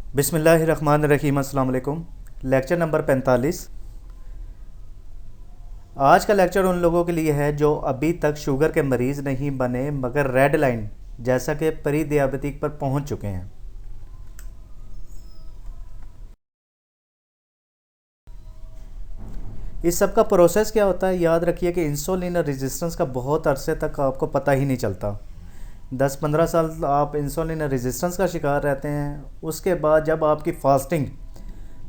बिस्मिल्लाहिर्रहमानिर्रहीम। अस्सलाम वालेकुम। Lecture number 45। आज का लेक्चर उन लोगों के लिए है जो अभी तक शुगर के मरीज़ नहीं बने मगर रेड लाइन जैसा कि प्री दियाबेटिक पर पहुंच चुके हैं। इस सब का प्रोसेस क्या होता है, याद रखिए कि इंसुलिन रेजिस्टेंस का बहुत अरसे तक आपको पता ही नहीं चलता। 10-15 साल आप इंसुलिन रेजिस्टेंस का शिकार रहते हैं। उसके बाद जब आपकी फास्टिंग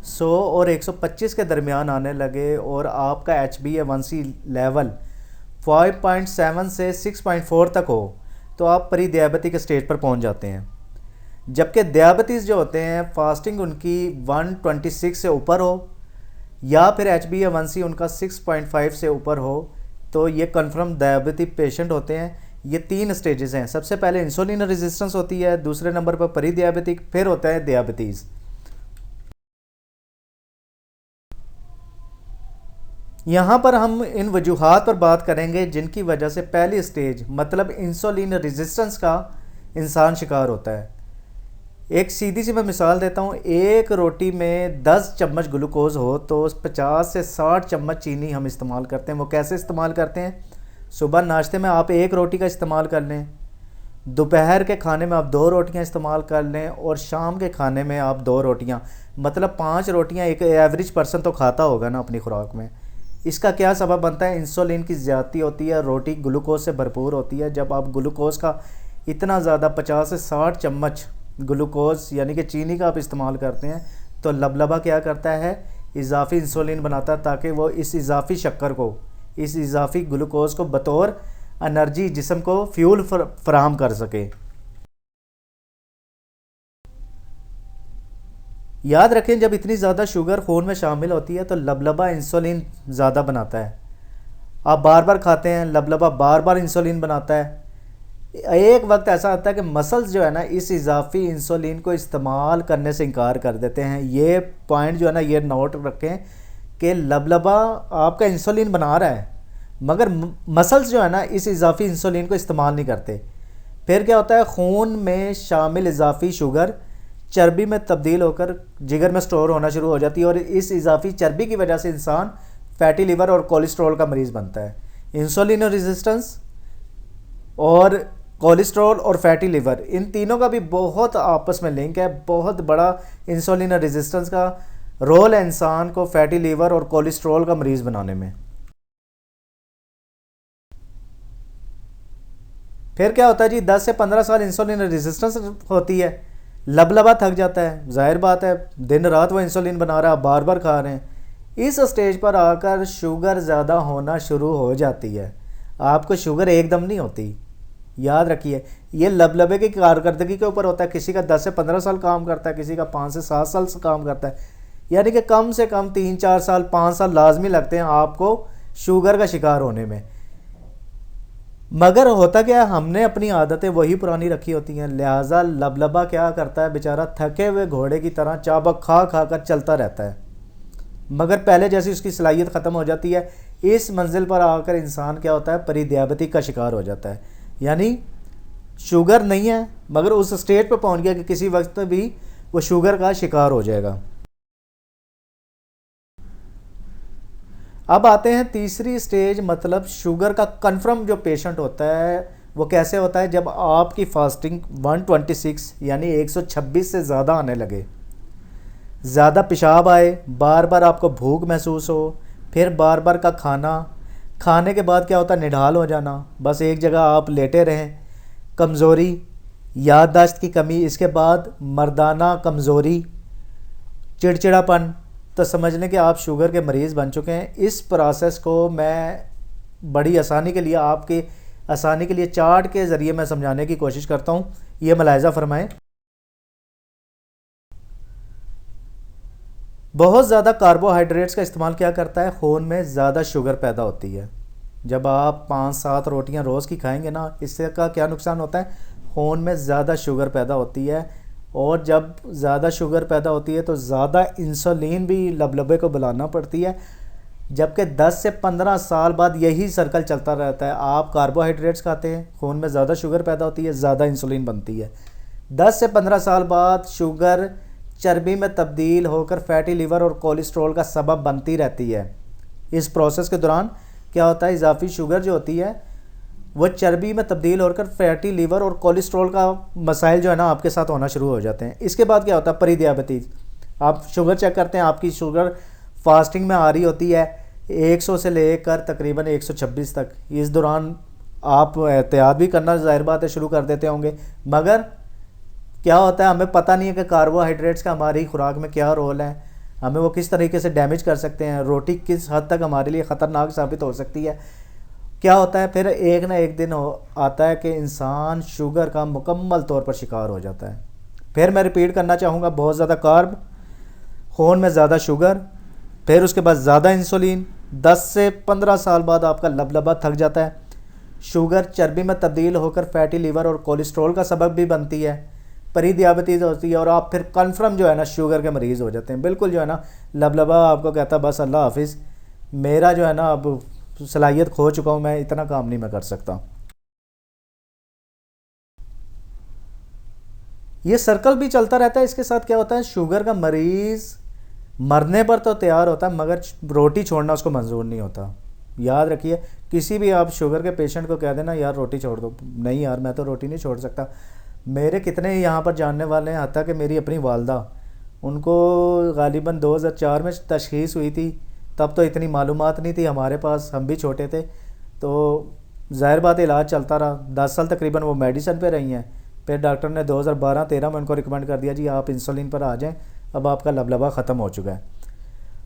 100 और 125 के दरमियान आने लगे और आपका HbA1c लेवल 5.7 से 6.4 तक हो तो आप प्री दियाबेटिक स्टेज पर पहुंच जाते हैं। जबकि दियाबेटीज़ जो होते हैं फास्टिंग उनकी 126 से ऊपर हो या फिर HbA1c उनका 6.5 से ऊपर हो तो ये कन्फर्म दियाबेटिक पेशेंट होते हैं। ये 3 स्टेजेस हैं। सबसे पहले इंसुलिन रेजिस्टेंस होती है, दूसरे नंबर पर प्री दियाबेटिक, फिर होता है दियाबेटीज़। यहाँ पर हम इन वजूहात पर बात करेंगे जिनकी वजह से पहली स्टेज मतलब इंसुलिन रेजिस्टेंस का इंसान शिकार होता है। एक सीधी सी मैं मिसाल देता हूँ। एक रोटी में 10 चम्मच ग्लूकोज हो तो 50 से 60 चम्मच चीनी हम इस्तेमाल करते हैं। वो कैसे इस्तेमाल करते हैं? सुबह नाश्ते में आप एक रोटी का इस्तेमाल कर लें, दोपहर के खाने में आप 2 रोटियां इस्तेमाल कर लें और शाम के खाने में आप 2 रोटियां, मतलब 5 रोटियां एक एवरेज पर्सन तो खाता होगा ना अपनी खुराक में। इसका क्या सबब बनता है? इंसुलिन की ज़्यादती होती है, रोटी ग्लूकोज से भरपूर होती है। जब आप ग्लूकोज का इतना ज़्यादा 50 से 60 चम्मच ग्लूकोज यानी कि चीनी का आप इस्तेमाल करते हैं तो लबलबा क्या करता है? इजाफी इंसुलिन बनाता है ताकि वो इस इजाफी शक्कर को, इस इजाफी ग्लूकोज को बतौर एनर्जी जिस्म को फ्यूल फराहम कर सके। याद रखें जब इतनी ज़्यादा शुगर खून में शामिल होती है तो लबलबा इंसुलिन ज़्यादा बनाता है। आप बार बार खाते हैं, लबलबा बार बार इंसुलिन बनाता है। एक वक्त ऐसा आता है कि मसल्स जो है ना इस इजाफी इंसुलिन को इस्तेमाल करने से इनकार कर देते हैं। ये पॉइंट जो है ना ये नोट रखें कि लबलबा आपका इंसुलिन बना रहा है मगर मसल्स जो है ना इस इजाफी इंसुलिन को इस्तेमाल नहीं करते। फिर क्या होता है? खून में शामिल इजाफी शुगर चर्बी में तब्दील होकर जिगर में स्टोर होना शुरू हो जाती है और इस इजाफी चर्बी की वजह से इंसान फैटी लिवर और कोलेस्ट्रॉल का मरीज़ बनता है। इंसुलिन रेजिस्टेंस और कोलेस्ट्रॉल और फैटी लिवर, इन तीनों का भी बहुत आपस में लिंक है। बहुत बड़ा इंसुलिन रेजिस्टेंस का रोल है इंसान को फैटी लिवर और कोलेस्ट्रॉल का मरीज़ बनाने में। फिर क्या होता है जी? 10 से 15 साल इंसुलिन रेजिस्टेंस होती है, लबलबा थक जाता है। जाहिर बात है दिन रात वो इंसुलिन बना रहा है, आप बार बार खा रहे हैं। इस स्टेज पर आकर शुगर ज़्यादा होना शुरू हो जाती है। आपको शुगर एकदम नहीं होती, याद रखिए। ये लबलबे की कारकर्दगी के ऊपर होता है। किसी का 10 से 15 साल काम करता है, किसी का 5 से 7 साल से काम करता है। यानी कि कम से कम 3-4 साल 5 साल लाजमी लगते हैं आपको शुगर का शिकार होने में। मगर होता क्या है, हमने अपनी आदतें वही पुरानी रखी होती हैं। लिहाजा लबलबा क्या करता है? बेचारा थके हुए घोड़े की तरह चाबक खा खा कर चलता रहता है मगर पहले जैसी उसकी सलाहियत ख़त्म हो जाती है। इस मंजिल पर आकर इंसान क्या होता है? प्री दियाबेटिक का शिकार हो जाता है। यानी शुगर नहीं है मगर उस स्टेज पर पहुंच गया कि किसी वक्त भी वो शुगर का शिकार हो जाएगा। अब आते हैं तीसरी स्टेज, मतलब शुगर का कन्फर्म जो पेशेंट होता है वो कैसे होता है? जब आपकी फास्टिंग 126 यानी 126 से ज़्यादा आने लगे, ज़्यादा पेशाब आए, बार बार आपको भूख महसूस हो, फिर बार बार का खाने के बाद क्या होता है? निढाल हो जाना, बस एक जगह आप लेटे रहें, कमज़ोरी, याददाश्त की कमी, इसके बाद मर्दाना कमज़ोरी, चिड़चिड़ापन, तो समझ लें कि आप शुगर के मरीज़ बन चुके हैं। इस प्रोसेस को मैं बड़ी आसानी के लिए आपके आसानी के लिए चार्ट के ज़रिए मैं समझाने की कोशिश करता हूँ। ये मुलाहिज़ा फरमाएं। बहुत ज़्यादा कार्बोहाइड्रेट्स का इस्तेमाल क्या करता है? खून में ज़्यादा शुगर पैदा होती है। जब आप 5-7 रोटियां रोज़ की खाएंगे ना, इससे का क्या नुकसान होता है? खून में ज़्यादा शुगर पैदा होती है और जब ज़्यादा शुगर पैदा होती है तो ज़्यादा इंसुलिन भी लबलबे को बुलाना पड़ती है। जबकि 10 से 15 साल बाद यही सर्कल चलता रहता है। आप कार्बोहाइड्रेट्स खाते हैं, खून में ज़्यादा शुगर पैदा होती है, ज़्यादा इंसुलिन बनती है। 10 से 15 साल बाद शुगर चर्बी में तब्दील होकर फैटी लीवर और कोलेस्ट्रॉल का सबब बनती रहती है। इस प्रोसेस के दौरान क्या होता है, इजाफी शुगर जो होती है वो चर्बी में तब्दील होकर फैटी लीवर और कोलेस्ट्रॉल का मसाइल जो है ना आपके साथ होना शुरू हो जाते हैं। इसके बाद क्या होता है, परी दियाबिटीज़। आप शुगर चेक करते हैं, आपकी शुगर फास्टिंग में आ रही होती है 100 से लेकर तकरीबन 126 तक। इस दौरान आप एहतियात भी करना ज़ाहिर बात है शुरू कर देते होंगे, मगर क्या होता है हमें पता नहीं है कि कार्बोहाइड्रेट्स का हमारी खुराक में क्या रोल है, हमें वो किस तरीके से डैमेज कर सकते हैं, रोटी किस हद तक हमारे लिए ख़तरनाक साबित हो सकती है। क्या होता है फिर एक ना एक दिन आता है कि इंसान शुगर का मुकम्मल तौर पर शिकार हो जाता है। फिर मैं रिपीट करना चाहूँगा, बहुत ज़्यादा कार्ब, खून में ज़्यादा शुगर, फिर उसके बाद ज़्यादा इंसुलिन, 10 से 15 साल बाद आपका लबलबा थक जाता है। शुगर चर्बी में तब्दील होकर फैटी लीवर और कोलेस्ट्रॉल का सबब भी बनती है, परी दियाबिटीज़ होती है, और आप फिर कन्फर्म जो है ना शुगर के मरीज़ हो जाते हैं। बिल्कुल जो है ना लबलबा आपको कहता है बस अल्लाह हाफिज़, मेरा जो है ना अब सलाहियत खो चुका हूँ, मैं इतना काम नहीं मैं कर सकता। ये सर्कल भी चलता रहता है। इसके साथ क्या होता है, शुगर का मरीज़ मरने पर तो तैयार होता है मगर रोटी छोड़ना उसको मंजूर नहीं होता। याद रखिए, किसी भी आप शुगर के पेशेंट को कह देना यार रोटी छोड़ दो, नहीं यार मैं तो रोटी नहीं छोड़ सकता। मेरे कितने यहाँ पर जानने वाले हैं, हत्ता कि मेरी अपनी वालदा, उनको गालिबन 2004 में तशख़ीस हुई थी, तब तो इतनी मालूमात नहीं थी हमारे पास, हम भी छोटे थे, तो ज़ाहिर बात इलाज चलता रहा। 10 साल तकरीबन वो मेडिसिन पे रही हैं। फिर डॉक्टर ने 2012-13 में उनको रिकमेंड कर दिया जी आप इंसुलिन पर आ जाएं, अब आपका लबलबा ख़त्म हो चुका है।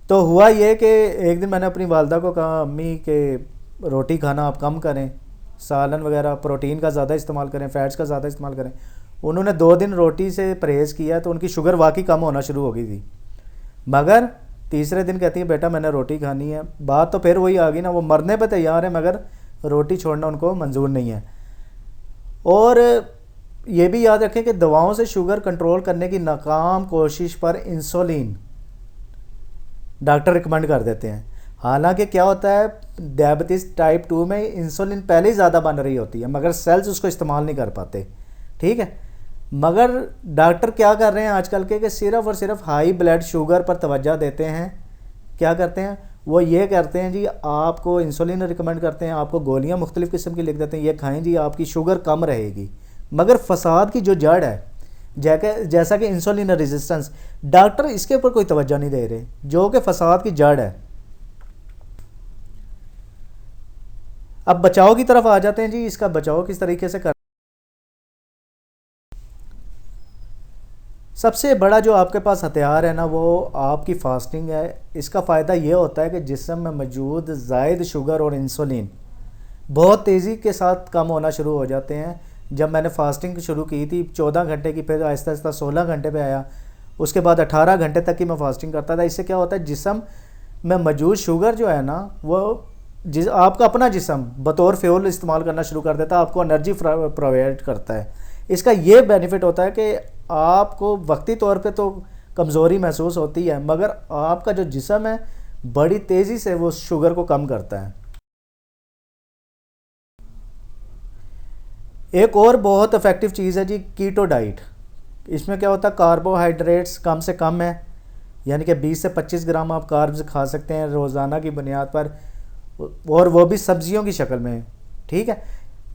तो हुआ ये कि एक दिन मैंने अपनी वालदा को कहा अम्मी के रोटी खाना आप कम करें, सालन वगैरह प्रोटीन का ज़्यादा इस्तेमाल करें, फ़ैट्स का ज़्यादा इस्तेमाल करें। उन्होंने 2 दिन रोटी से परहेज़ किया तो उनकी शुगर वाकई कम होना शुरू हो गई थी, मगर तीसरे दिन कहती है बेटा मैंने रोटी खानी है। बात तो फिर वही आ गई ना, वो मरने पर तैयार है मगर रोटी छोड़ना उनको मंजूर नहीं है। और ये भी याद रखें कि दवाओं से शुगर कंट्रोल करने की नाकाम कोशिश पर इंसुलिन डॉक्टर रिकमेंड कर देते हैं। हालांकि क्या होता है, डायबिटीज़ टाइप 2 में इंसुलिन पहले ही ज़्यादा बन रही होती है मगर सेल्स उसको इस्तेमाल नहीं कर पाते, ठीक है। मगर डॉक्टर क्या कर रहे हैं आजकल के कि सिर्फ़ और सिर्फ हाई ब्लड शुगर पर तवज्जो देते हैं। क्या करते हैं वो, ये करते हैं जी आपको इंसुलिन रिकमेंड करते हैं, आपको गोलियां मुख्तलिफ़ किस्म की लिख देते हैं, ये खाएं जी आपकी शुगर कम रहेगी। मगर फसाद की जो जड़ है, जैसा कि इंसुलिन रेजिस्टेंस, डॉक्टर इसके ऊपर कोई तवज्जो नहीं दे रहे, जो कि फसाद की जड़ है। अब बचाव की तरफ आ जाते हैं जी, इसका बचाव किस तरीके से कर। सबसे बड़ा जो आपके पास हथियार है ना वो आपकी फास्टिंग है। इसका फ़ायदा ये होता है कि जिस्म में मौजूद ज़ायद शुगर और इंसुलिन बहुत तेज़ी के साथ कम होना शुरू हो जाते हैं। जब मैंने फास्टिंग शुरू की थी 14 घंटे की, फिर आहिस्ता आहिस्ता 16 घंटे पे आया, उसके बाद 18 घंटे तक की मैं फास्टिंग करता था। इससे क्या होता है, जिस्म में मौजूद शुगर जो है ना वो आपका अपना जिस्म बतौर फ्यूल इस्तेमाल करना शुरू कर देता है, आपको एनर्जी प्रोवाइड करता है। इसका ये बेनिफिट होता है कि आपको वक्ती तौर पे तो कमज़ोरी महसूस होती है मगर आपका जो जिस्म है बड़ी तेज़ी से वो शुगर को कम करता है। एक और बहुत इफ़ेक्टिव चीज़ है जी कीटो डाइट। इसमें क्या होता है, कार्बोहाइड्रेट्स कम से कम है, यानी कि 20 से 25 ग्राम आप कार्ब्स खा सकते हैं रोज़ाना की बुनियाद पर, और वो भी सब्जियों की शक्ल में, ठीक है।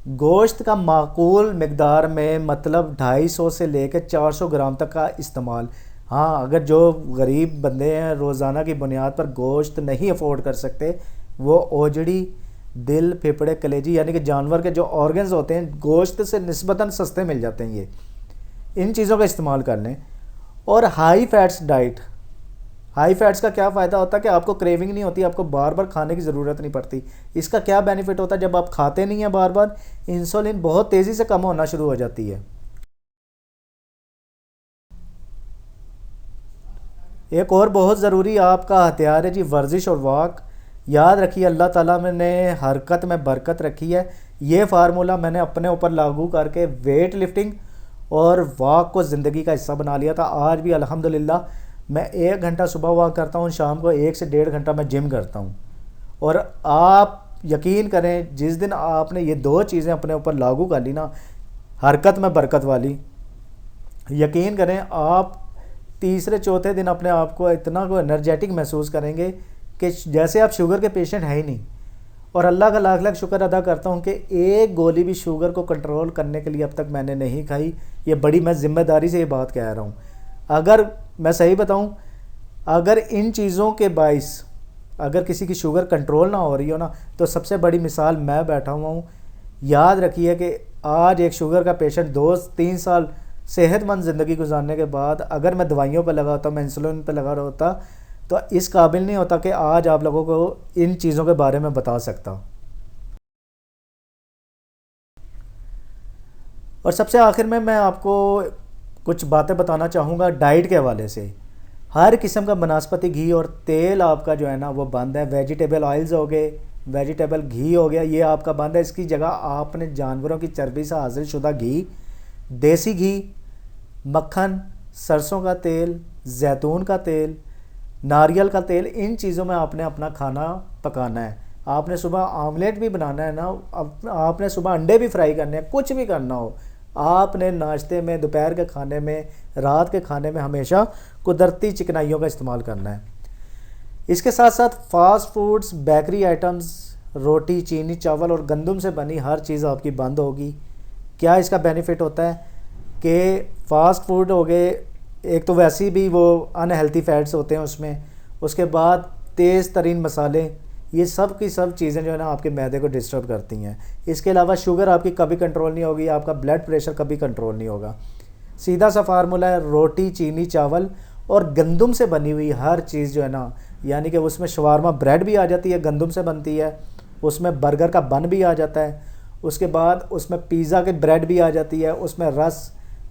गोश्त का माकूल मकदार में, मतलब 250 से लेकर 400 ग्राम तक का इस्तेमाल। हाँ, अगर जो गरीब बंदे हैं रोज़ाना की बुनियाद पर गोश्त नहीं अफोर्ड कर सकते, वो ओजड़ी, दिल, फेफड़े, कलेजी यानी कि जानवर के जो ऑर्गन्स होते हैं गोश्त से निस्बतन सस्ते मिल जाते हैं, ये इन चीज़ों का इस्तेमाल कर लें। और high fats diet, high fats का क्या फ़ायदा होता है कि आपको क्रेविंग नहीं होती, आपको बार बार खाने की ज़रूरत नहीं पड़ती। इसका क्या बेनिफिट होता है, जब आप खाते नहीं हैं बार बार, इंसुलिन बहुत तेज़ी से कम होना शुरू हो जाती है। एक और बहुत ज़रूरी आपका हथियार है जी वर्जिश और वॉक। याद रखिए अल्लाह ताला ने हरकत में बरकत रखी है। ये फार्मूला मैंने अपने ऊपर लागू करके वेट लिफ्टिंग और वॉक को ज़िंदगी का हिस्सा बना लिया था। आज भी अल्हम्दुलिल्लाह मैं 1 घंटा सुबह वॉक करता हूँ, शाम को 1 से 1.5 घंटा मैं जिम करता हूँ। और आप यकीन करें, जिस दिन आपने ये 2 चीज़ें अपने ऊपर लागू कर ली ना, हरकत में बरकत वाली, यकीन करें आप तीसरे चौथे दिन अपने आप को इतना को एनर्जेटिक महसूस करेंगे कि जैसे आप शुगर के पेशेंट है ही नहीं। और अल्लाह का लाख लाख शुक्र अदा करता हूँ कि एक गोली भी शुगर को कंट्रोल करने के लिए अब तक मैंने नहीं खाई। ये बड़ी मैं ज़िम्मेदारी से ये बात कह रहा हूँ। अगर मैं सही बताऊँ, अगर इन चीज़ों के बाइस अगर किसी की शुगर कंट्रोल ना हो रही हो ना, तो सबसे बड़ी मिसाल मैं बैठा हुआ हूँ। याद रखिए कि आज एक शुगर का पेशेंट 2-3 साल सेहतमंद ज़िंदगी गुजारने के बाद अगर मैं दवाइयों पर लगा होता, मैं इंसुलिन पर लगा होता, तो इस काबिल नहीं होता कि आज आप लोगों को इन चीज़ों के बारे में बता सकता। और सबसे आखिर में मैं आपको कुछ बातें बताना चाहूँगा डाइट के हवाले से। हर किस्म का वनस्पति घी और तेल आपका जो है ना वो बंद है। वेजिटेबल ऑयल्स हो गए, वेजिटेबल घी हो गया, ये आपका बंद है। इसकी जगह आपने जानवरों की चर्बी से हासिल शुदा घी, देसी घी, मक्खन, सरसों का तेल, जैतून का तेल, नारियल का तेल, इन चीज़ों में आपने अपना खाना पकाना है। आपने सुबह आमलेट भी बनाना है ना, आपने सुबह अंडे भी फ्राई करने हैं, कुछ भी करना हो, आपने नाश्ते में, दोपहर के खाने में, रात के खाने में हमेशा कुदरती चिकनाइयों का इस्तेमाल करना है। इसके साथ साथ फास्ट फूड्स, बेकरी आइटम्स, रोटी, चीनी, चावल और गंदम से बनी हर चीज़ आपकी बंद होगी। क्या इसका बेनिफिट होता है कि फ़ास्ट फूड हो गए, एक तो वैसे भी वो अनहेल्थी फैट्स होते हैं उसमें, उसके बाद तेज़ तरीन मसाले, ये सब की सब चीज़ें जो है ना आपके मैदे को डिस्टर्ब करती हैं। इसके अलावा शुगर आपकी कभी कंट्रोल नहीं होगी, आपका ब्लड प्रेशर कभी कंट्रोल नहीं होगा। सीधा सा फार्मूला है, रोटी, चीनी, चावल और गंदम से बनी हुई हर चीज़ जो है ना, यानी कि उसमें शवारमा ब्रेड भी आ जाती है, गंदम से बनती है, उसमें बर्गर का बन भी आ जाता है, उसके बाद उसमें पिज़्ज़ा के ब्रेड भी आ जाती है, उसमें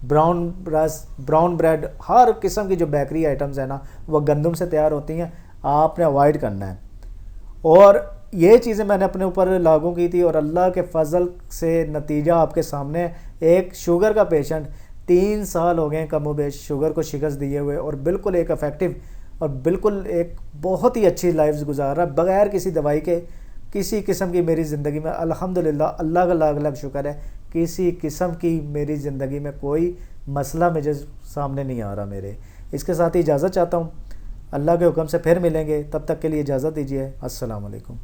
ब्राउन ब्रेड, हर किस्म की जो बेकरी आइटम्स है ना वो गंदम से तैयार होती हैं। आपने अवॉइड करना है। और ये चीज़ें मैंने अपने ऊपर लागू की थी और अल्लाह के फजल से नतीजा आपके सामने। एक शुगर का पेशेंट 3 साल हो गए कमोबेश शुगर को शिकस्त दिए हुए, और बिल्कुल एक इफ़ेक्टिव और बिल्कुल एक बहुत ही अच्छी लाइफ गुजार रहा है बग़ैर किसी दवाई के। किसी किस्म की मेरी ज़िंदगी में अल्हम्दुलिल्लाह, अल्लाह का लाख लाख शुक्र है, किसी किस्म की मेरी ज़िंदगी में कोई मसला मुझे सामने नहीं आ रहा मेरे। इसके साथ ही इजाज़त चाहता हूँ। अल्लाह के हुक्म से फिर मिलेंगे, तब तक के लिए इजाज़त दीजिए। अस्सलाम वालेकुम।